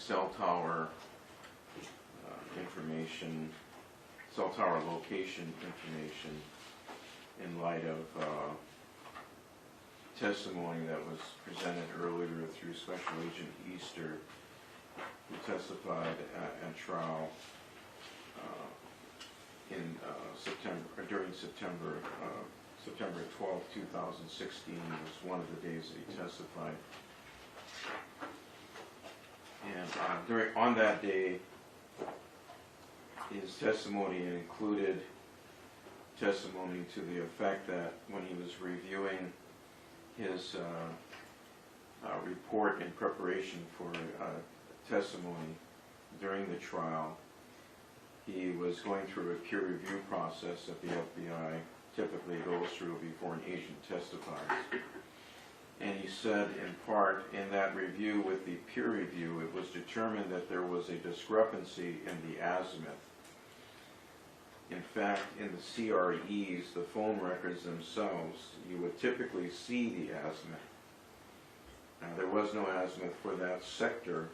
cell tower information, cell tower location information in light of testimony that was presented earlier through Special Agent Easter, who testified at trial in during September 12, 2016 was one of the days that he testified. And on that day, his testimony included testimony to the effect that when he was reviewing his report in preparation for testimony during the trial, he was going through a peer review process that the FBI typically goes through before an agent testifies. And he said, in part, in that review with the peer review, it was determined that there was a discrepancy in the azimuth. In fact, in the CREs, the phone records themselves, you would typically see the azimuth. Now, there was no azimuth for that sector.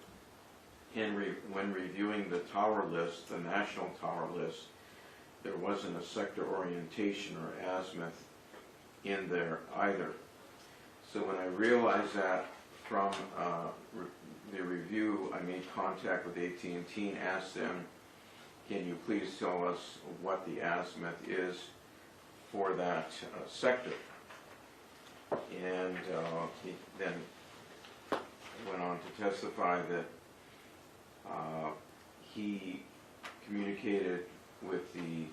When reviewing the tower list, the national tower list, there wasn't a sector orientation or azimuth in there either. So when I realized that from the review, I made contact with AT&T and asked them, can you please tell us what the azimuth is for that sector? And he then went on to testify that he communicated with the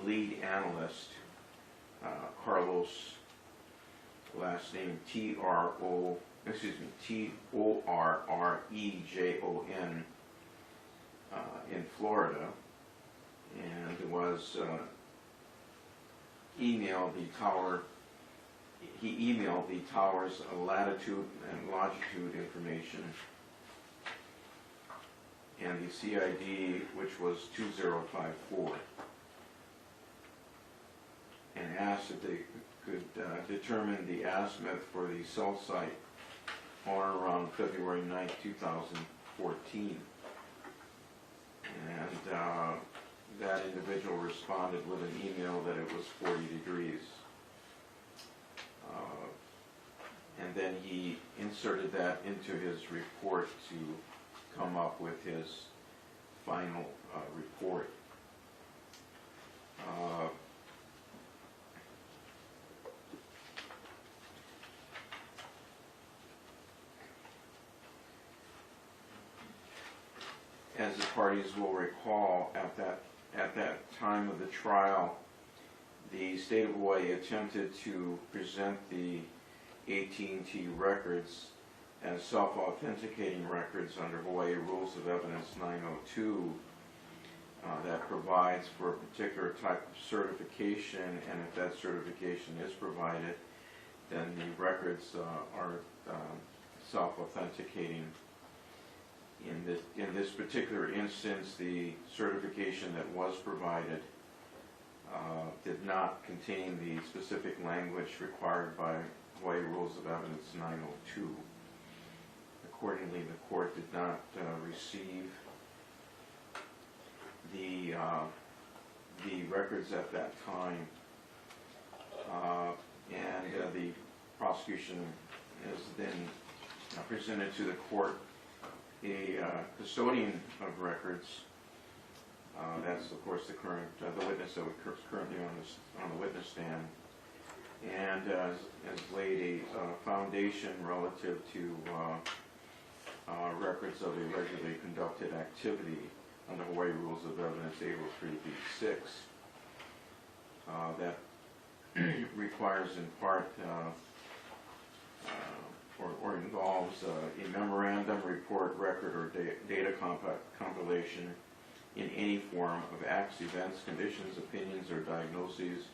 lead analyst, Carlos, last name Torrejon, in Florida, and was emailed the tower. He emailed the tower's latitude and longitude information, and the CID, which was 2054, and asked if they could determine the azimuth for the cell site on or around February 9, 2014. And that individual responded with an email that it was 40 degrees. And then he inserted that into his report to come up with his final report. As the parties will recall, at that time of the trial, the state of Hawaii attempted to present the AT&T records as self-authenticating records under Hawaii Rules of Evidence 902 that provides for a particular type of certification, and if that certification is provided, then the records are self-authenticating. In this particular instance, the certification that was provided did not contain the specific language required by Hawaii Rules of Evidence 902. Accordingly, the court did not receive the records at that time, and the prosecution has then presented to the court a custodian of records. That's of course the witness that was currently on the witness stand, and has laid a foundation relative to records of a regularly conducted activity under Hawaii Rules of Evidence 803b6 that requires in part or involves a memorandum, report, record, or data compilation in any form of acts, events, conditions, opinions, or diagnoses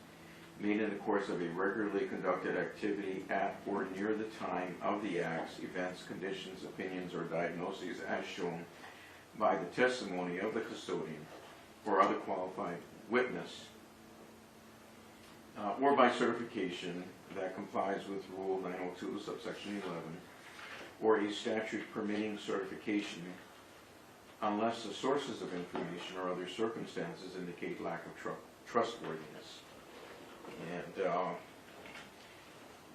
made in the course of a regularly conducted activity at or near the time of the acts, events, conditions, opinions, or diagnoses as shown by the testimony of the custodian or other qualified witness, or by certification that complies with Rule 902, subsection 11, or a statute permitting certification unless the sources of information or other circumstances indicate lack of trustworthiness. And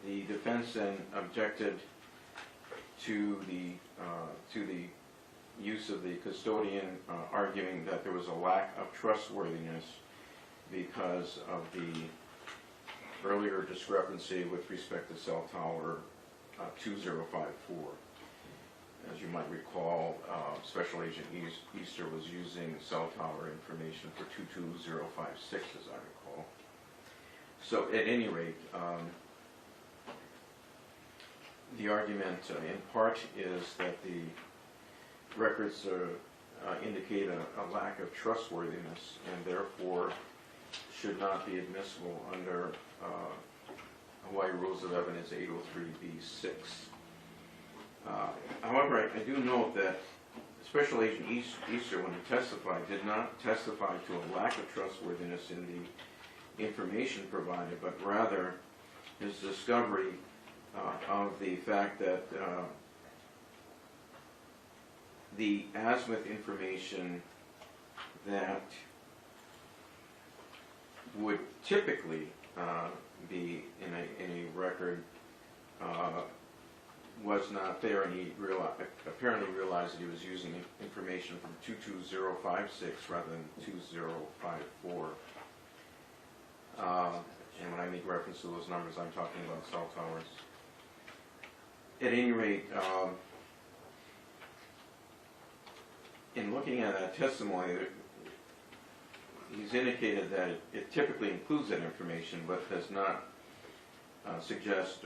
the defense then objected to the use of the custodian, arguing that there was a lack of trustworthiness because of the earlier discrepancy with respect to cell tower 2054. As you might recall, Special Agent Easter was using cell tower information for 22056, as I recall. So at any rate, the argument in part is that the records indicate a lack of trustworthiness and therefore should not be admissible under Hawaii Rules of Evidence 803b6. However, I do note that Special Agent Easter, when he testified, did not testify to a lack of trustworthiness in the information provided, but rather his discovery of the fact that the azimuth information that would typically be in a record was not there, and he apparently realized that he was using information from 22056 rather than 2054. And when I make reference to those numbers, I'm talking about cell towers. At any rate, in looking at that testimony, he's indicated that it typically includes that information, but does not suggest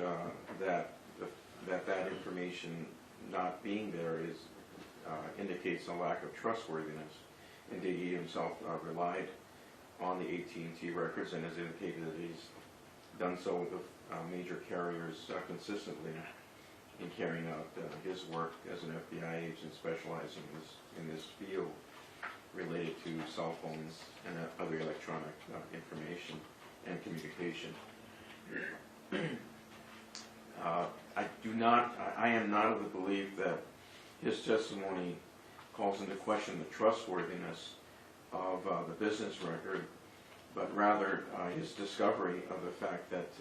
that information not being there indicates a lack of trustworthiness. Indeed, he himself relied on the AT&T records and has indicated that he's done so with the major carriers consistently in carrying out his work as an FBI agent specializing in this field related to cell phones and other electronic information and communication. I am not of the belief that his testimony calls into question the trustworthiness of the business record, but rather his discovery of the fact that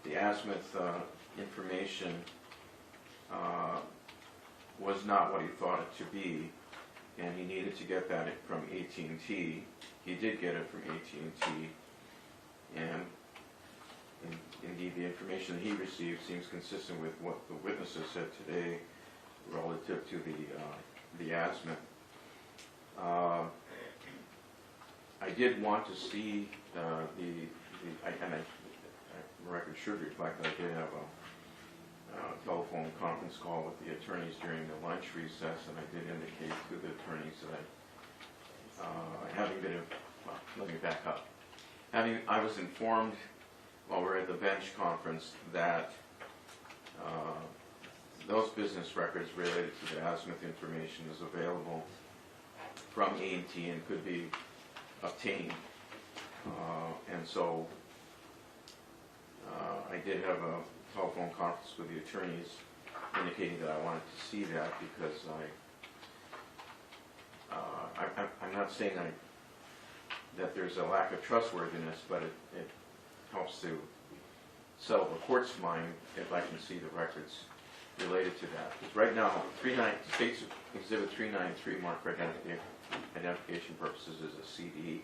the azimuth information was not what he thought it to be, and he needed to get that from AT&T. He did get it from AT&T, and indeed the information he received seems consistent with what the witnesses said today relative to the azimuth. I did want to see the record should reflect that I did have a telephone conference call with the attorneys during the lunch recess, and I did indicate to the attorneys that having been, well, let me back up. I was informed while we were at the bench conference that those business records related to the azimuth information is available from A&T and could be obtained. And so I did have a telephone conference with the attorneys indicating that I wanted to see that because I'm not saying that there's a lack of trustworthiness, but it helps to settle the court's mind if I can see the records related to that. Because right now, State's Exhibit 393 marked for identification purposes is a CD.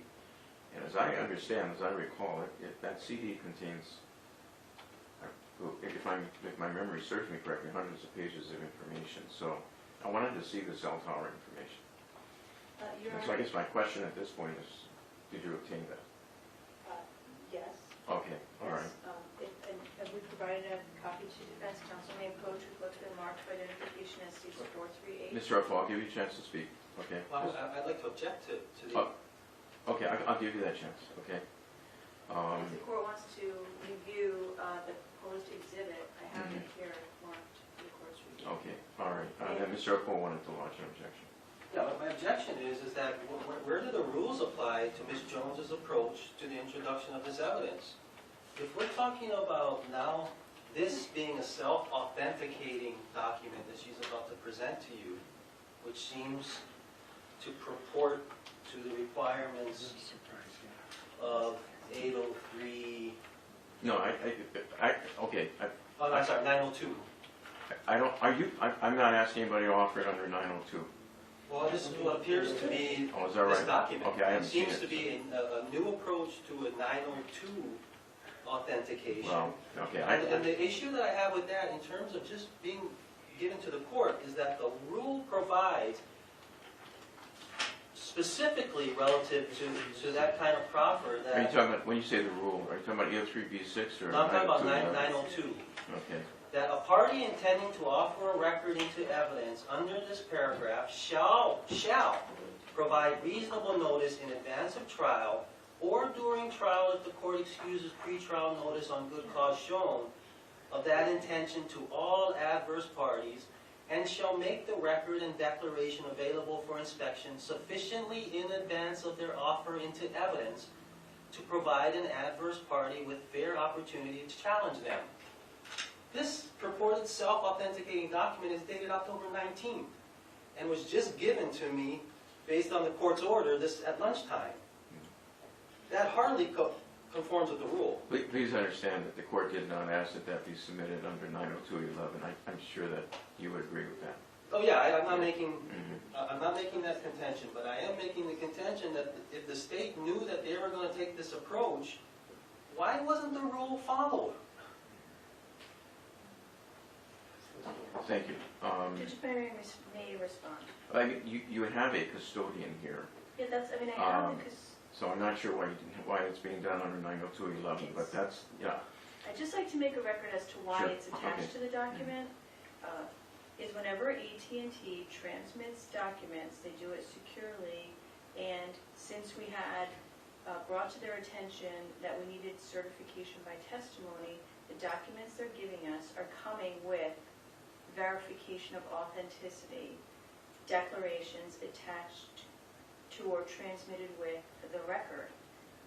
And as I understand, as I recall, that CD contains, if my memory serves me correctly, hundreds of pages of information. So I wanted to see the cell tower information. So I guess my question at this point is, did you obtain that? Yes. Okay, all right. And we provided a copy to defense counsel. May approach reflects the marked for identification as C438. Mr. Ruffalo, I'll give you a chance to speak. Okay. Well, I'd like to object to the... Okay, I'll give you that chance. Okay. If the court wants to review the proposed exhibit, I have it here marked for the court's review. Okay, all right. Then Mr. Ruffalo wanted to launch an objection. Yeah, but my objection is that where do the rules apply to Ms. Jones's approach to the introduction of this evidence? If we're talking about now this being a self-authenticating document that she's about to present to you, which seems to purport to the requirements of 803, No, okay, oh, I'm sorry, 902. I don't, I'm not asking anybody to offer it under 902. Well, this is what appears to be Oh, is that this right? document. Okay, I haven't seen It seems it. to be a new approach to a 902 authentication. Well, okay, And the issue that I have with that, in terms of just being given to the court, is that the rule provides specifically relative to that kind of proffer are you that... talking about, when you say the rule, are you talking about E03B6 or No, I'm talking about 902? 902. Okay, That a party intending to offer a record into evidence under this paragraph shall provide reasonable notice in advance of trial or during trial if the court excuses pretrial notice on good cause shown of that intention to all adverse parties, and shall make the record and declaration available for inspection sufficiently in advance of their offer into evidence to provide an adverse party with fair opportunity to challenge them. This purported self-authenticating document is dated October 19th and was just given to me based on the court's order at lunchtime. That hardly conforms with the rule. please understand that the court did not ask that that be submitted under 902.11. I'm sure that you would agree with that. Oh yeah, I'm not making that contention, but I am making the contention that if the state knew that they were going to take this approach, why wasn't the rule followed? Thank you. Judge Barry may respond. I mean, you have a custodian here, Yeah, that's, I mean, I have because so I'm not sure why it's being done under 902.11, but that's, yeah. I'd just like to make a record as to why Sure, it's attached okay. to the document. Is whenever AT&T transmits documents, they do it securely, and since we had brought to their attention that we needed certification by testimony, the documents they're giving us are coming with verification of authenticity, declarations attached to or transmitted with the record.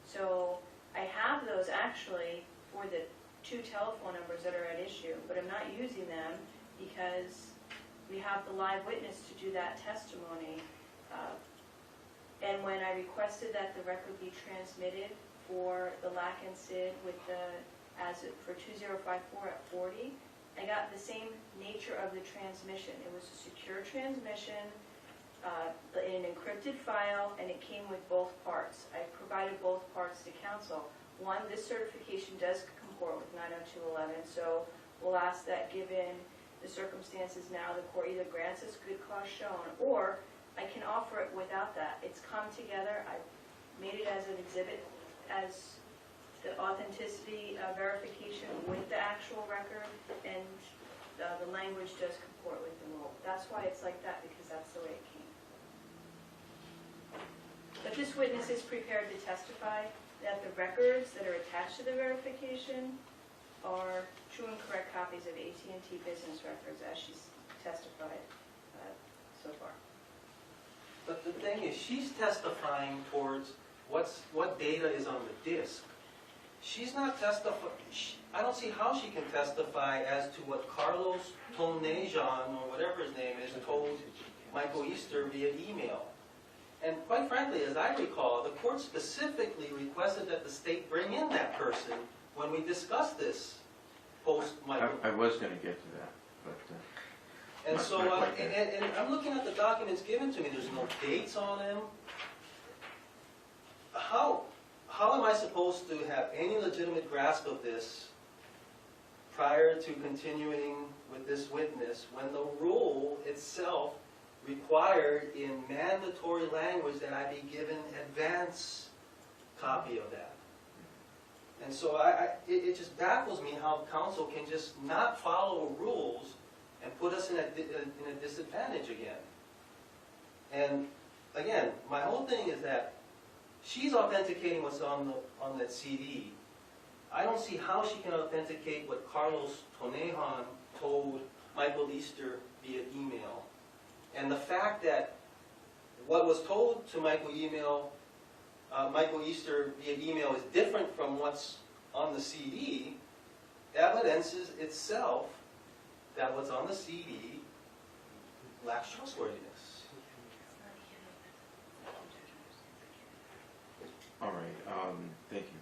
So I have those actually for the 2 telephone numbers that are at issue, but I'm not using them because we have the live witness to do that testimony. And when I requested that the record be transmitted for the LAC and SID with for 2054 at 40, I got the same nature of the transmission. It was a secure transmission in an encrypted file, and it came with both parts. I provided both parts to counsel. One, this certification does comport with 902.11, so we'll ask that given the circumstances now, the court either grants us good cause shown, or I can offer it without that. It's come together. I made it as an exhibit, as the authenticity verification with the actual record, and the language does comport with the rule. That's why it's like that, because that's the way it came. But this witness is prepared to testify that the records that are attached to the verification are true and correct copies of AT&T business records, as she's testified so far. But the thing is, she's testifying towards what data is on the disk. She's not testifying. I don't see how she can testify as to what Carlos Tonejan, or whatever his name is, told Michael Easter via email. And quite frankly, as I recall, the court specifically requested that the state bring in that person when we discussed this post-Michael. I was going to get to that, but... And so, and I'm looking at the documents given to me. There's no dates on them. How am I supposed to have any legitimate grasp of this prior to continuing with this witness when the rule itself required in mandatory language that I be given advance copy of that? And so it just baffles me how counsel can just not follow rules and put us in a disadvantage again. And again, my whole thing is that she's authenticating what's on that CD. I don't see how she can authenticate what Carlos Tonejan told Michael Easter via email. And the fact that what was told to Michael Easter via email is different from what's on the CD evidences itself that what's on the CD lacks trustworthiness. Thank you.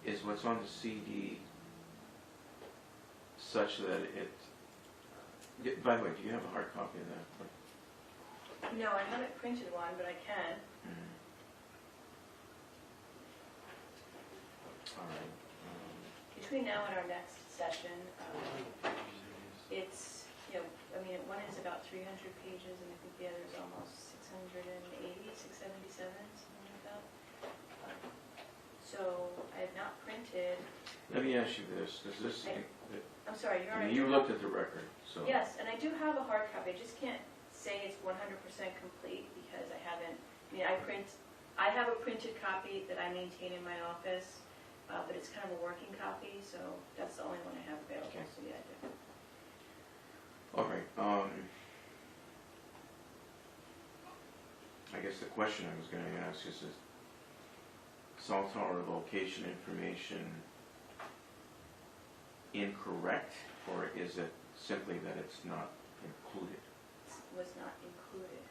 Is what's on the CD such that it, by the way, do you have a hard copy of that? No, I haven't printed one, but I can. All right. Between now and our next session, it's, I mean, one is about 300 pages, and I think the other is almost 680, 677, something like that. So I have not printed. Let me ask you this, does this, I'm sorry, I mean, you looked at the record, so. Yes, and I do have a hard copy. I just can't say it's 100% complete because I haven't, I have a printed copy that I maintain in my office, but it's kind of a working copy, so that's the only one I have available, Okay. so yeah, I do. All right, I guess the question I was gonna ask is cell tower location information incorrect, or is it simply that it's not included? Was not included.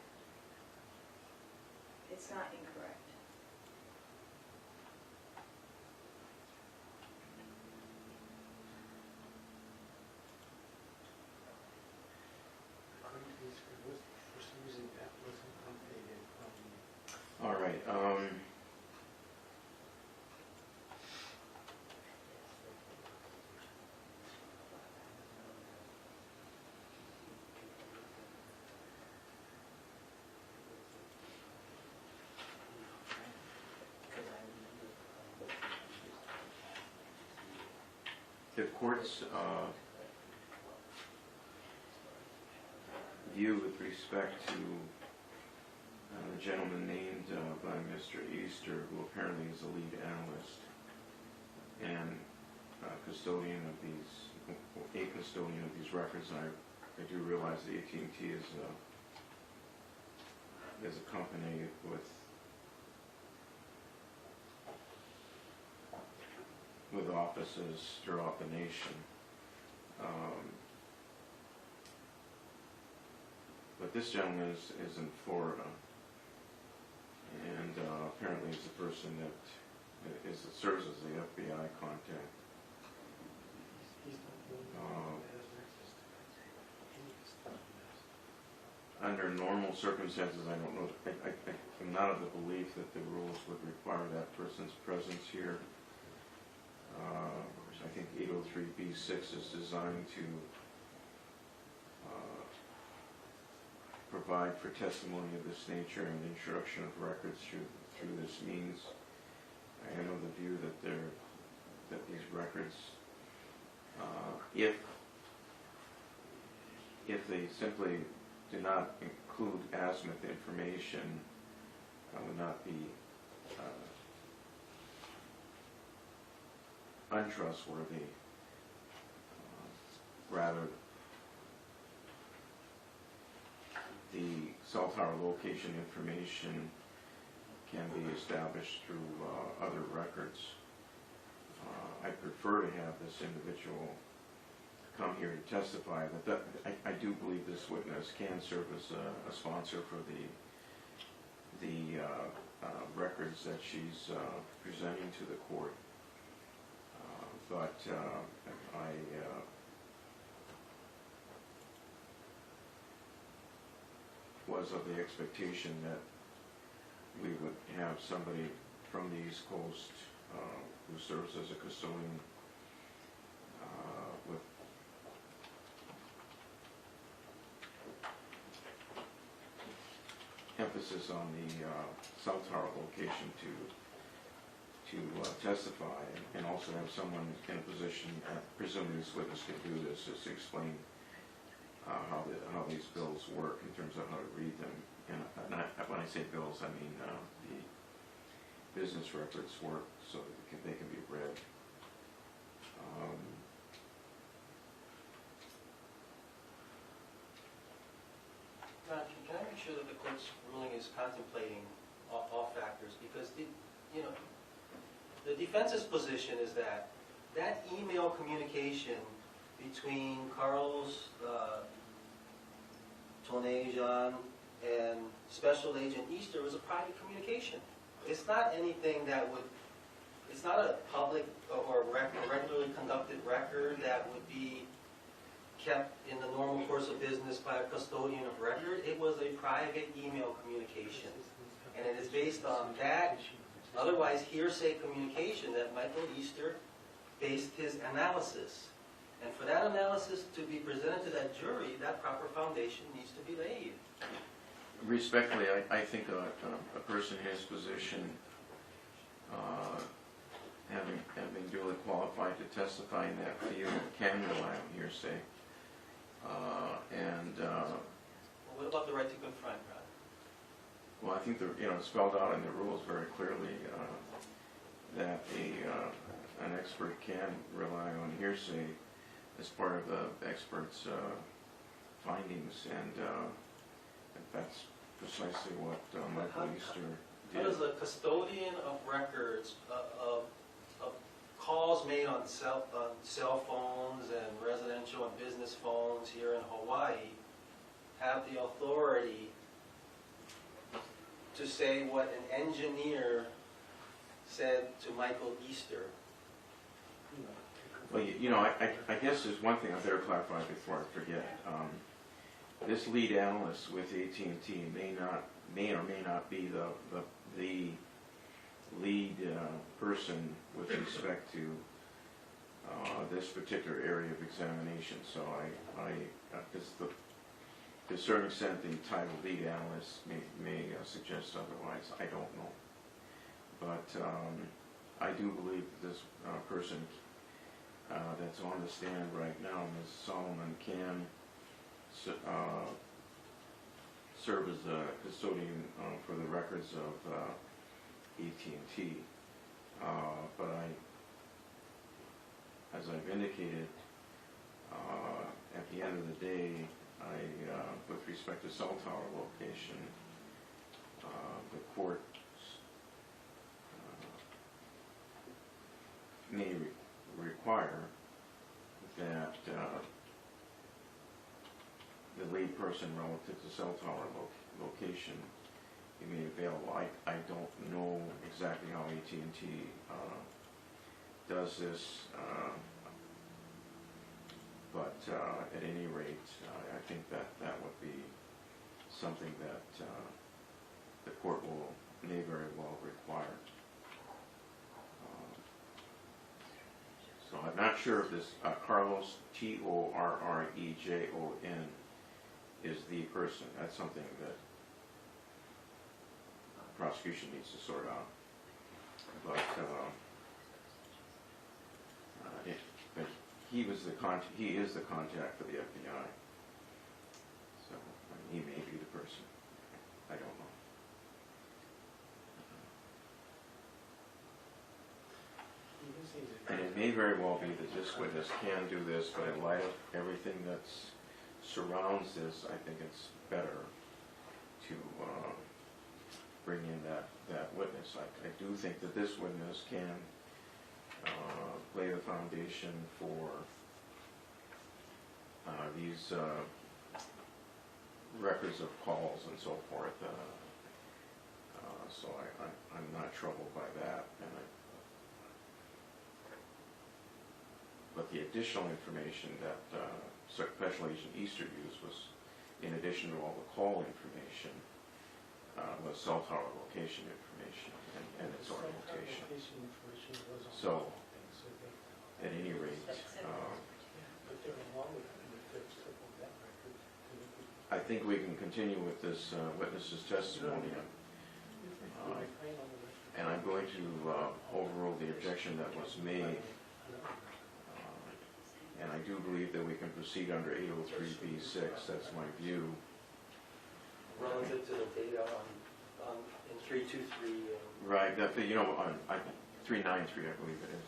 It's not incorrect. For some reason that wasn't updated from All right, the court's view with respect to a gentleman named by Mr. Easter, who apparently is the lead analyst and custodian of these, a custodian of these records. I do realize that AT&T is a company with offices throughout the nation. But this gentleman is in Florida, and apparently is the person that serves as the FBI contact. Under normal circumstances, I don't know, I'm not of the belief that the rules would require that person's presence here. I think 803B6 is designed to provide for testimony of this nature and introduction of records through this means. I am of the view that these records, if they simply do not include azimuth information, would not be untrustworthy. Rather, the cell tower location information can be established through other records. I prefer to have this individual come here to testify, but I do believe this witness can serve as a sponsor for the records that she's presenting to the court. But I was of the expectation that we would have somebody from the East Coast who serves as a custodian with emphasis on the cell tower location to testify, and also have someone in a position, presumably this witness can do this, is to explain how these bills work in terms of how to read them. And when I say bills, I mean the business records work so that they can be read. Can I make sure that the court's ruling is contemplating all factors? Because the defense's position is that email communication between Carlos Tonajan and Special Agent Easter was a private communication. It's not anything that would, it's not a public or a regularly conducted record that would be kept in the normal course of business by a custodian of record. It was a private email communication. And it is based on that, otherwise hearsay communication, that Michael Easter based his analysis. And for that analysis to be presented to that jury, that proper foundation needs to be laid. Respectfully, I think a person in his position, having duly qualified to testify in that field, can rely on hearsay. Well, what about the right to confront, Rod? Well, I think it's spelled out in the rules very clearly that an expert can rely on hearsay as part of the expert's findings, and that's precisely what Michael Easter How did. does a custodian of records of calls made on cell phones and residential and business phones here in Hawaii have the authority to say what an engineer said to Michael Easter? Well, I guess there's one thing I better clarify before I forget. This lead analyst with AT&T may or may not be the lead person with respect to this particular area of examination. So to a certain extent, the title lead analyst may suggest otherwise. I don't know, but I do believe that this person that's on the stand right now, Ms. Solomon, can serve as a custodian for the records of AT&T. But as I've indicated, at the end of the day, with respect to cell tower location, the court may require that the lead person relative to cell tower location be made available. I don't know exactly how AT&T does this, but at any rate, I think that would be something that the court may very well require. So I'm not sure if this Carlos, Torrejon, is the person. That's something that prosecution needs to sort out. But he is the contact for the FBI. So he may be the person. I don't know. And it may very well be that this witness can do this, but in light of everything that surrounds this, I think it's better to bring in that witness. I do think that this witness can lay the foundation for these records of calls and so forth. So I'm not troubled by that. But the additional information that Special Agent Easter used was, in addition to all the call information, was cell tower location information and its orientation. So, at any rate, I think we can continue with this witness's testimony. And I'm going to overrule the objection that was made. And I do believe that we can proceed under 803B6. That's my view. Relative to the data in 323. Right. On 393, I believe it is.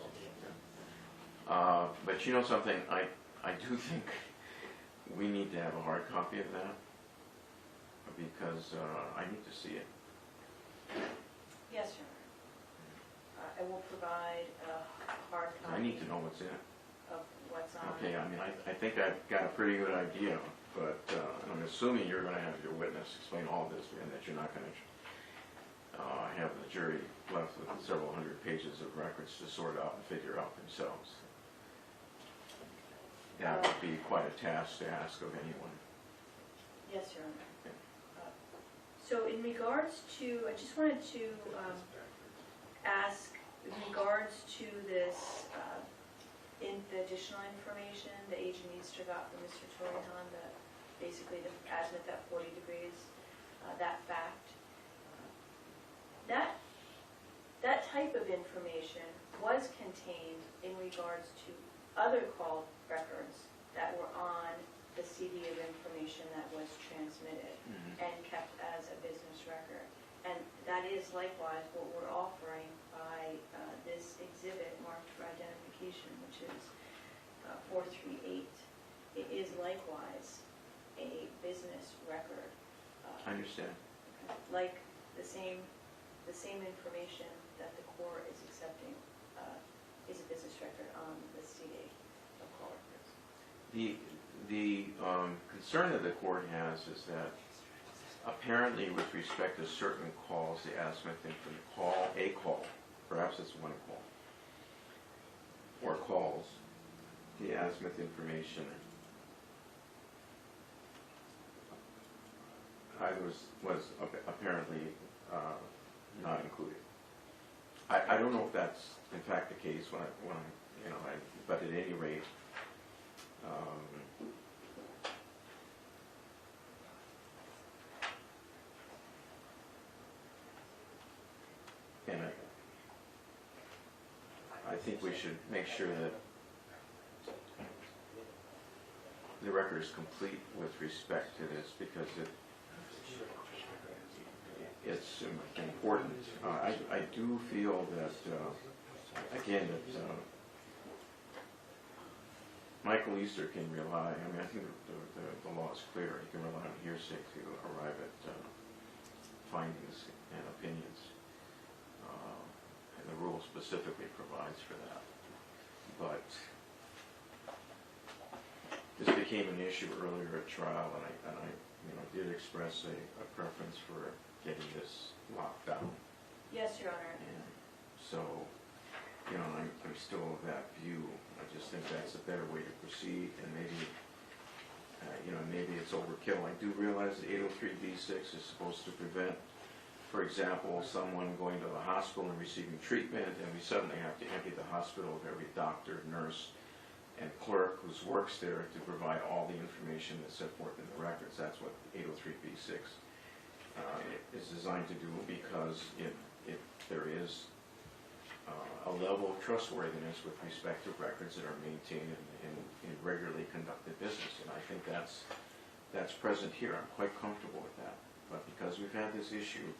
But you know something? I do think we need to have a hard copy of that because I need to see it. Yes, Your Honor. I will provide a hard copy. I need to know what's in it. Of what's on. Okay, I mean, I think I've got a pretty good idea but I'm assuming you're going to have your witness explain all this, and that you're not going to have the jury left with several hundred pages of records to sort out and figure out themselves. That would be quite a task to ask of anyone. Yes, Your Honor. So in regards to, I just wanted to ask, in regards to this, in the additional information the agent needs to got from Mr. Torrejon, basically the azimuth at 40 degrees, that fact, that type of information was contained in regards to other call records that were on the CD of information that was transmitted and kept as a business record. And that is likewise what we're offering by this exhibit marked for identification, which is 438. It is likewise a business record. I understand. Like the same information that the court is accepting is a business record on the CD of call records. The concern that the court has is that apparently with respect to certain calls, the azimuth information, a call, perhaps it's one call, or calls, the azimuth information was apparently not included. I don't know if that's in fact the case but at any rate, and I think we should make sure that the record is complete with respect to this, because it's important. I do feel that, again, that Michael Easter can rely, I think the law is clear, he can rely on hearsay to arrive at findings and opinions. And the rule specifically provides for that. But this became an issue earlier at trial, and I did express a preference for getting this locked down. Yes, Your Honor. And so, I'm still of that view. I just think that's a better way to proceed, and maybe it's overkill. I do realize that 803b6 is supposed to prevent, for example, someone going to the hospital and receiving treatment, and we suddenly have to empty the hospital of every doctor, nurse, and clerk who works there to provide all the information that's set forth in the records. That's what 803b6 is designed to do, because if there is a level of trustworthiness with respect to records that are maintained in regularly conducted business, and I think that's present here. I'm quite comfortable with that. But because we've had this issue,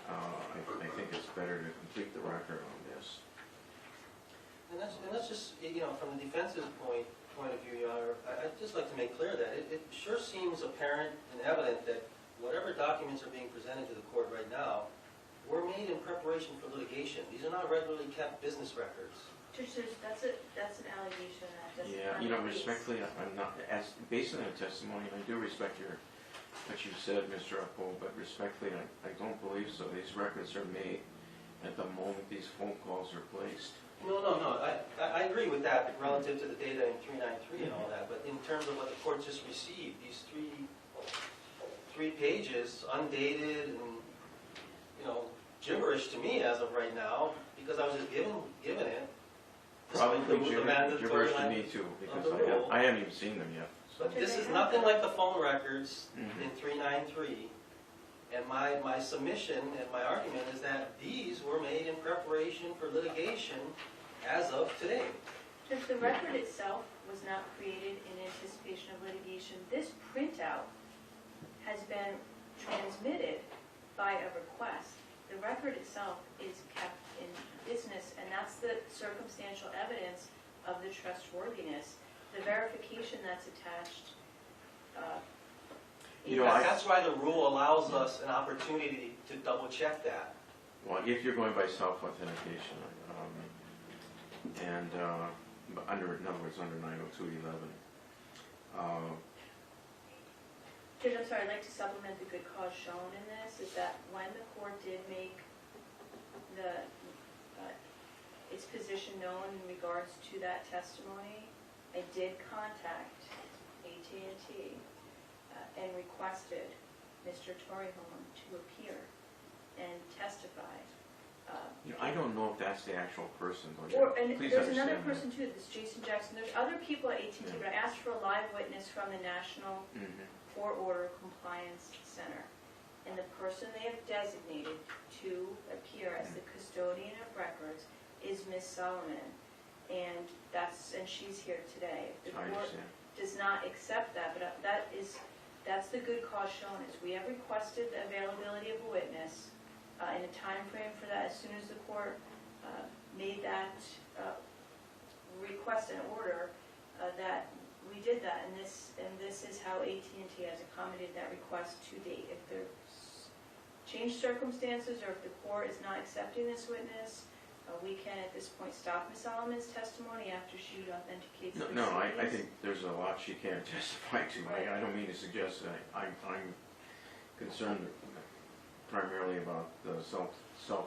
I think it's better to complete the record on this. And that's just, from the defense's point of view, Your Honor, I'd just like to make clear that it sure seems apparent and evident that whatever documents are being presented to the court right now were made in preparation for litigation. These are not regularly kept business records. Judge, that's an allegation that doesn't. Yeah, respectfully, I'm not, based on the testimony, and I do respect what you said, Mr. Uphold, but respectfully, I don't believe so. These records are made at the moment these phone calls are placed. No. I agree with that relative to the data in 393 and all that, but in terms of what the court just received, these three pages, undated and, gibberish to me as of right now, because I was just given it. Probably gibberish to me too, because I haven't even seen them yet. So. But this is nothing like the phone records in 393. And my submission and my argument is that these were made in preparation for litigation as of today. Since the record itself was not created in anticipation of litigation, this printout has been transmitted by a request. The record itself is kept in business, and that's the circumstantial evidence of the trustworthiness. The verification that's attached. That's why the rule allows us an opportunity to double check that. Well, if you're going by self-authentication, and in other words, under 902.11, Judge, I'm sorry, I'd like to supplement the good cause shown in this, is that when the court did make its position known in regards to that testimony, I did contact AT&T and requested Mr. Torihone to appear and testify. I don't know if that's the actual person, though. And Please there's another understand person too, this Jason Jackson. There's other people at AT&T, but I asked for a live witness from the National that. Mhm. Court Order Compliance Center. And the person they have designated to appear as the custodian of records is Ms. Solomon. And she's here today. If the I court understand. does not accept that, but that's the good cause shown, is we have requested the availability of a witness in a time frame for that. As soon as the court made that request and order, that we did that, and this is how AT&T has accommodated that request to date. If there's changed circumstances, or if the court is not accepting this witness, we can at this point stop Ms. Solomon's testimony after she authenticates the No, I proceedings. think there's a lot she can't testify to. I don't mean to suggest that. I'm concerned primarily about the cell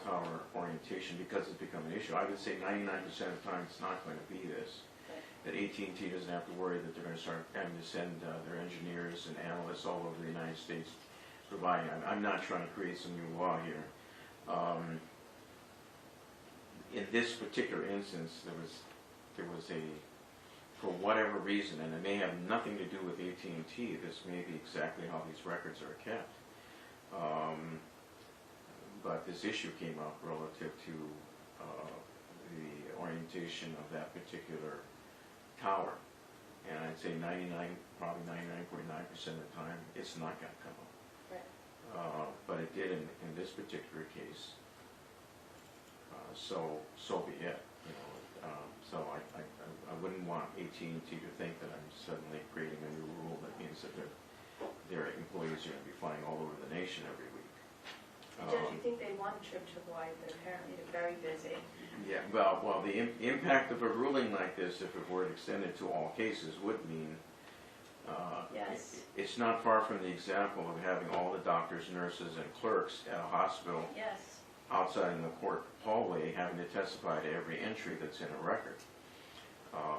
tower orientation because it's become an issue. I would say 99% of the time it's not going to be this. That AT&T doesn't have to worry that they're going to start having to send their engineers and analysts all over the United States providing. I'm not trying to create some new law here. In this particular instance, there was a, for whatever reason, and it may have nothing to do with AT&T, this may be exactly how these records are kept. But this issue came up relative to the orientation of that particular tower. And I'd say probably 99.9% of the time, it's not going to come up. Right. But it did in this particular case. So be it. So I wouldn't want AT&T to think that I'm suddenly creating a new rule that means that their employees are going to be flying all over the nation every week. Judge, you think they want a trip to Hawaii, but apparently they're very busy. Yeah, well, the impact of a ruling like this, if it were extended to all cases, would mean Yes. it's not far from the example of having all the doctors, nurses, and clerks at a hospital Yes. outside in the court hallway having to testify to every entry that's in a record.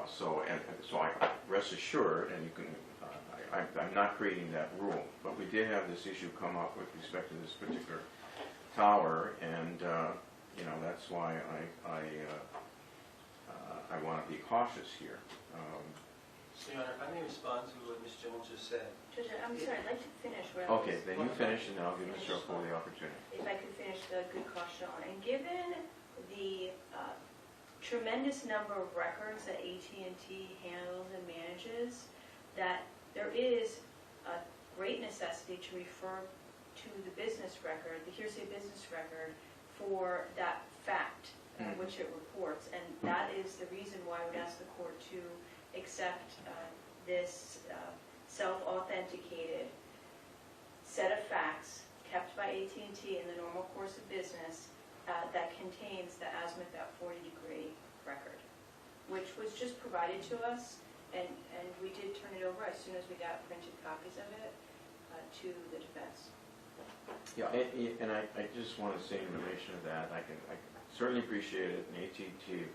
So I rest assured, and you can, I'm not creating that rule, but we did have this issue come up with respect to this particular tower, and that's why I want to be cautious here. So, Your Honor, if I may respond to what Ms. Jones just said. Judge, I'm sorry, I'd like to finish what I was... Okay, then you finish, and then I'll give Mr. O'Connell the opportunity. If I could finish the good cause shown. And given the tremendous number of records that AT&T handles and manages, that there is a great necessity to refer to the business record, the hearsay business record, for that fact which it reports. And that is the reason why I would ask the court to accept this self-authenticated set of facts kept by AT&T in the normal course of business that contains the azimuth at 40-degree record, which was just provided to us, and we did turn it over as soon as we got printed copies of it to the defense. Yeah, and I just want to say in relation to that, I certainly appreciate it, and AT&T,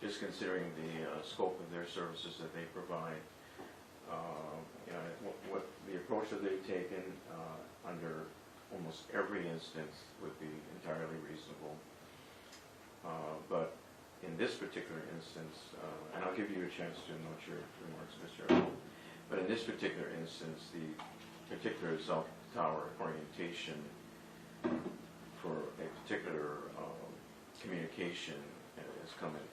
just considering the scope of their services that they provide, what the approach that they've taken under almost every instance would be entirely reasonable. But in this particular instance, and I'll give you a chance to note your remarks, Mr. Earl, but in this particular instance, the particular cell tower orientation for a particular communication has come into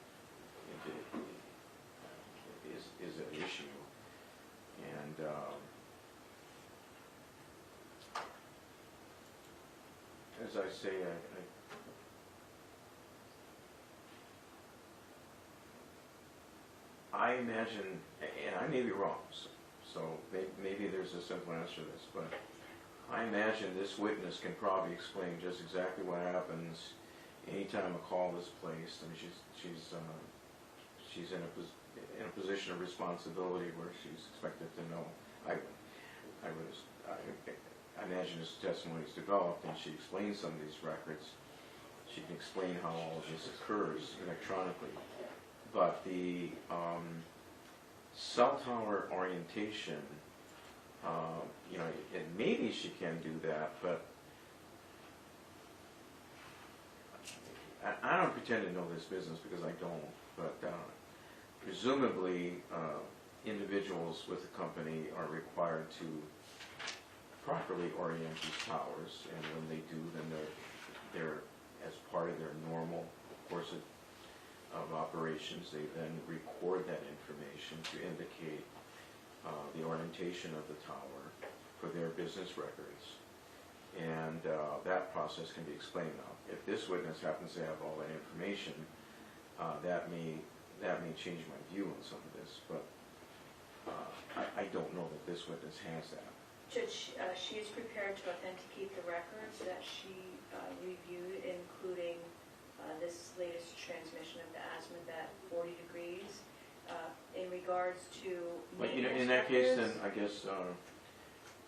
is an issue, and as I say, I imagine, and I may be wrong, so maybe there's a simple answer to this, but I imagine this witness can probably explain just exactly what happens anytime a call is placed. I mean, she's in a position of responsibility where she's expected to know. I imagine as testimony is developed and she explains some of these records, she can explain how all of this occurs electronically. But the cell tower orientation, you know, and maybe she can do that, but I don't pretend to know this business because I don't, but presumably individuals with the company are required to properly orient these towers, and when they do, then they're as part of their normal course of operations, they then record that information to indicate the orientation of the tower for their business records. And that process can be explained now. If this witness happens to have all that information, that may change my view on some of this, but I don't know that this witness has that. Judge, she is prepared to authenticate the records that she reviewed, including this latest transmission of the azimuth at 40 degrees. In regards to But you know, in that case, then I guess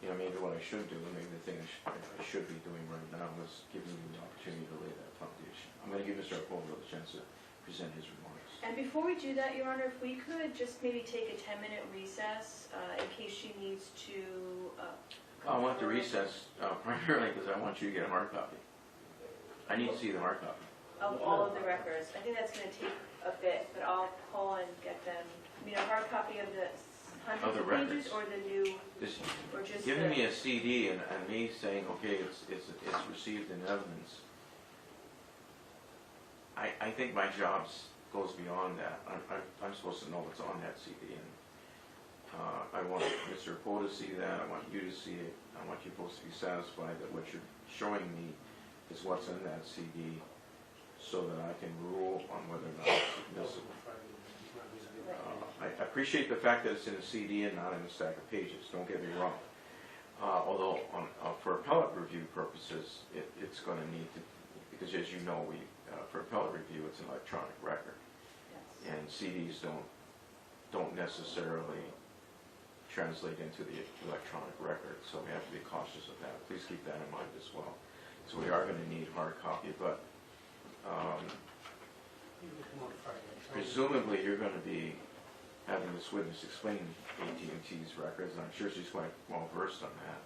you know, maybe what I should do, and maybe the thing I should be doing right now is giving you the opportunity to lay that foundation. I'm going to give Mr. Apollo a chance to present his remarks. And before we do that, Your Honor, if we could just maybe take a 10-minute recess in case she needs to. I want the recess primarily because I want you to get a hard copy. I need to see the hard copy. Of all of the records. I think that's going to take a bit, but I'll call and get them. I mean, a hard copy of the hundreds of pages, or the new, or just Giving me a CD and me saying, okay, it's received in evidence. I think my job goes beyond that. I'm supposed to know what's on that CD, and I want Mr. Poe to see that. I want you to see it. I want you both to be satisfied that what you're showing me is what's in that CD, so that I can rule on whether or not it's admissible. I appreciate the fact that it's in a CD and not in a stack of pages, don't get me wrong. Although for appellate review purposes, it's going to need to, because as you know, for appellate review, it's an electronic record. Yes. And CDs don't necessarily translate into the electronic record, so we have to be cautious of that. Please keep that in mind as well. So we are going to need hard copy, but presumably you're going to be having this witness explain AT&T's records, and I'm sure she's quite well versed on that.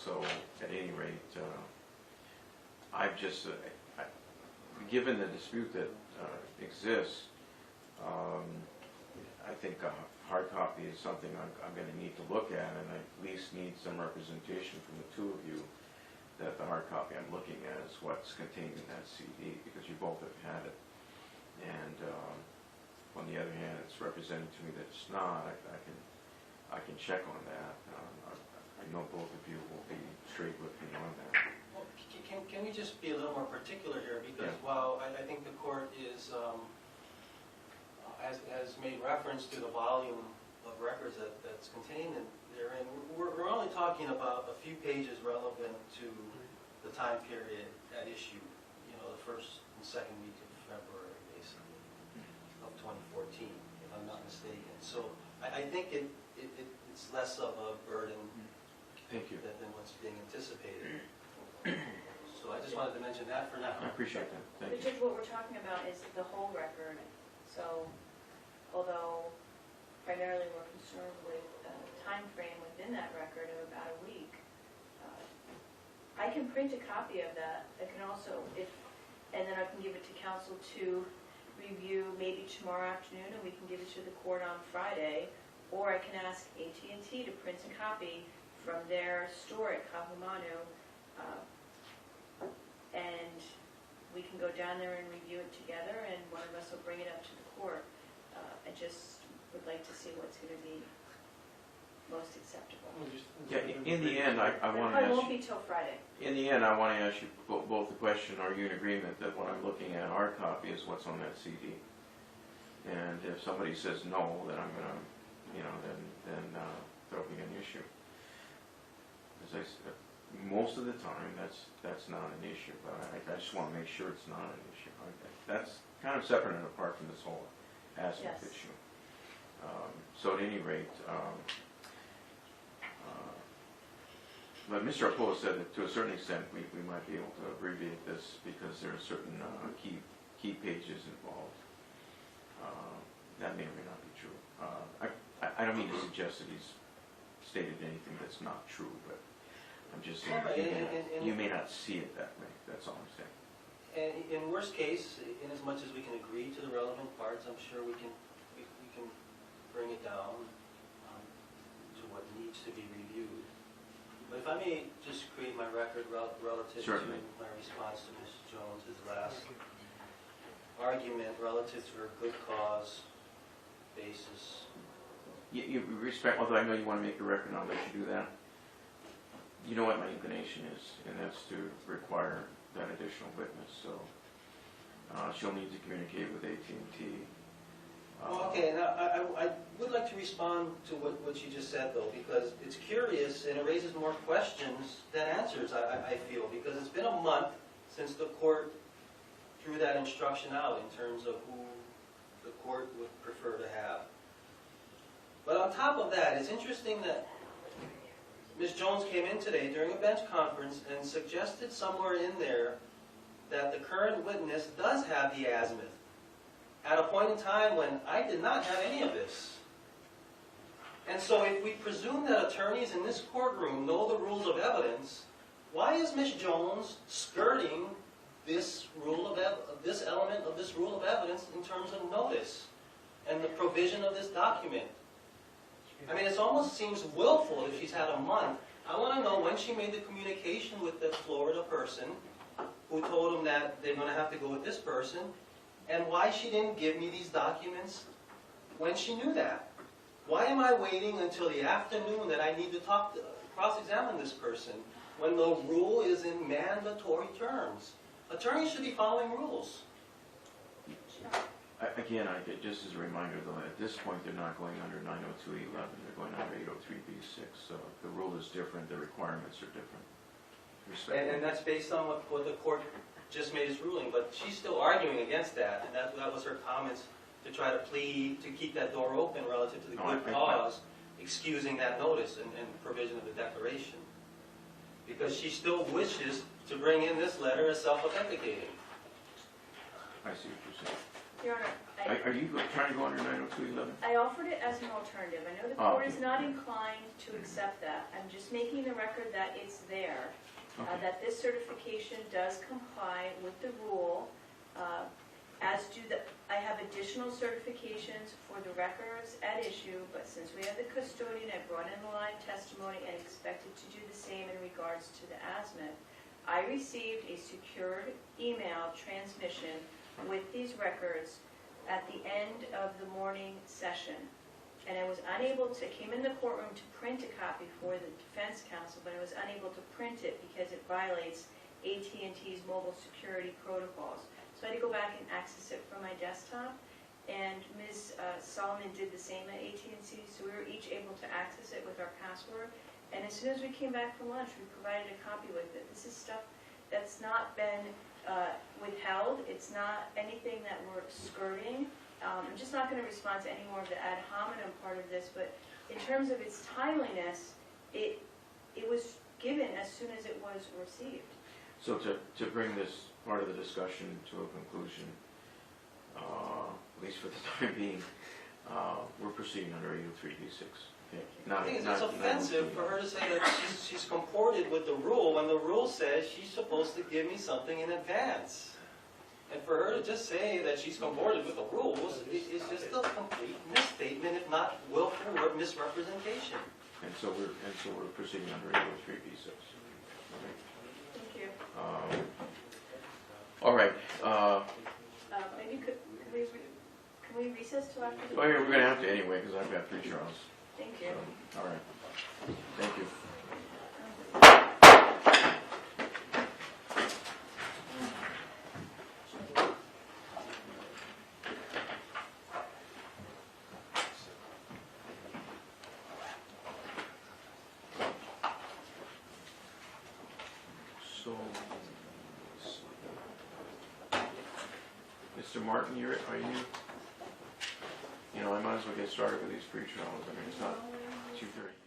So at any rate, I've just, given the dispute that exists, I think a hard copy is something I'm going to need to look at, and I at least need some representation from the two of you that the hard copy I'm looking at is what's contained in that CD, because you both have had it. And on the other hand, it's represented to me that it's not. I can check on that. I know both of you will be straight with me on that. Well, can we just be a little more particular here? Because Yeah. while I think the court is has made reference to the volume of records that's contained in therein, we're only talking about a few pages relevant to the time period at issue. You know, the first and second week of February, basically, of 2014, if I'm not mistaken. So I think it's less of a burden Thank you. than what's being anticipated. So I just wanted to mention that for now. I appreciate that. Thank But you. Judge, what we're talking about is the whole record. So although primarily we're concerned with the time frame within that record of about a week, I can print a copy of that. I can also, and then I can give it to counsel to review maybe tomorrow afternoon, and we can give it to the court on Friday, or I can ask AT&T to print a copy from their store at Kahumanu, and we can go down there and review it together, and one of us will bring it up to the court. I just would like to see what's going to be most acceptable. Yeah, in the end, I want to It won't ask you, be till Friday. in the end, I want to ask you both the question, are you in agreement that what I'm looking at, hard copy, is what's on that CD? And if somebody says no, then I'm going to, you know, then there'll be an issue. As I said, most of the time, that's not an issue, but I just want to make sure it's not an issue. That's kind of separate and apart from this whole aspect Yes. issue. So at any rate, But Mr. Apollo said that to a certain extent we might be able to abbreviate this because there are certain key pages involved. That may or may not be true. I don't mean to suggest that he's stated anything that's not true, but I'm just saying you may not see it that way. That's all I'm saying. And in worst case, in as much as we can agree to the relevant parts, I'm sure we can bring it down to what needs to be reviewed. But if I may just create my record relative Certainly. to my response to Ms. Jones's last argument relative to her good cause basis. You respect, although I know you want to make a record, and I'll let you do that. You know what my inclination is, and that's to require that additional witness. So she'll need to communicate with AT&T. Okay, now I would like to respond to what you just said, though, because it's curious and it raises more questions than answers, I feel, because it's been a month since the court threw that instruction out in terms of who the court would prefer to have. But on top of that, it's interesting that Ms. Jones came in today during a bench conference and suggested somewhere in there that the current witness does have the azimuth at a point in time when I did not have any of this. And so if we presume that attorneys in this courtroom know the rules of evidence, why is Ms. Jones skirting this this element of this rule of evidence in terms of notice and the provision of this document? I mean, it almost seems willful if she's had a month. I want to know when she made the communication with the Florida person who told them that they're going to have to go with this person, and why she didn't give me these documents when she knew that. Why am I waiting until the afternoon that I need to cross-examine this person when the rule is in mandatory terms? Attorneys should be following rules. Again, just as a reminder, though, at this point they're not going under 902.11, they're going under 803.B6. So the rule is different, the requirements are different. And that's based on what the court just made its ruling, but she's still arguing against that, and that was her comments to try to plead, to keep that door open relative to the good cause, excusing that notice and provision of the declaration. Because she still wishes to bring in this letter as self-authenticating. I see what you're saying. Your Honor, Are you trying to go under 902.11? I offered it as an alternative. I know the court is not inclined to accept that. I'm just making the record that it's there, that this certification does comply with the rule, as do I have additional certifications for the records at issue, but since we have the custodian, I brought in the live testimony and expected to do the same in regards to the azimuth. I received a secured email transmission with these records at the end of the morning session. And I was unable to, came in the courtroom to print a copy for the defense counsel, but I was unable to print it because it violates AT&T's mobile security protocols. So I had to go back and access it from my desktop. And Ms. Solomon did the same at AT&T, so we were each able to access it with our password. And as soon as we came back from lunch, we provided a copy with it. This is stuff that's not been withheld. It's not anything that we're skirting. I'm just not going to respond to any more of the ad hominem part of this, but in terms of its timeliness, it was given as soon as it was received. So to bring this part of the discussion to a conclusion, at least for the time being, we're proceeding under 803.B6. I think it's offensive for her to say that she's comported with the rule when the rule says she's supposed to give me something in advance. And for her to just say that she's comported with the rules is just a complete misstatement, if not willful misrepresentation. And so we're proceeding under 803.B6. Thank you. All right. Maybe can we recess till after the... Well, we're going to have to anyway because I've got 3 trials. Thank you. All right. Thank you. So, Mr. Martin, are you? You know, I might as well get started with these pre-trials. I mean, it's not 2:30.